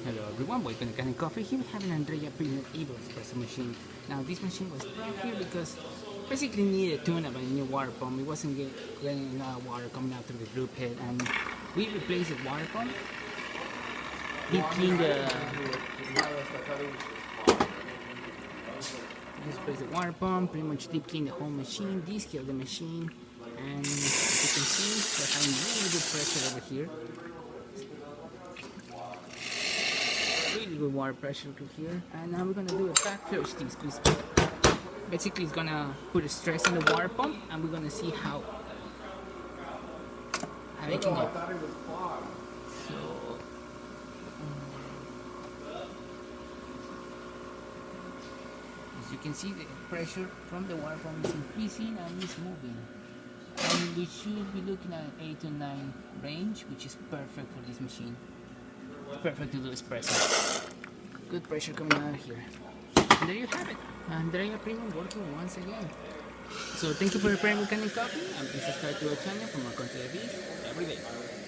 Hello everyone, welcome to Kanen Coffee. Here we have an Andreja Premium Evo Espresso machine. Now this machine was brought here because basically needed a tune-up and a new water pump. It wasn't getting enough water coming out through the group head, and we replaced the water pump. Deep cleaned replaced the water pump, pretty much deep cleaned the whole machine, descaled the machine, and as you can see, we're having really good pressure over here. Really good water pressure over here, and now we're gonna do a back flush test. Basically, it's gonna put a stress on the water pump, and we're gonna see how it can go. So, as you can see, the pressure from the water pump is increasing and it's moving. And we should be looking at 8 to 9 range, which is perfect for this machine. Perfect to do espresso. Good pressure coming out of here. And there you have it. Andreja Premium working once again. So thank you for preparing with Kanen Coffee, and please subscribe to our channel for more content like this every day.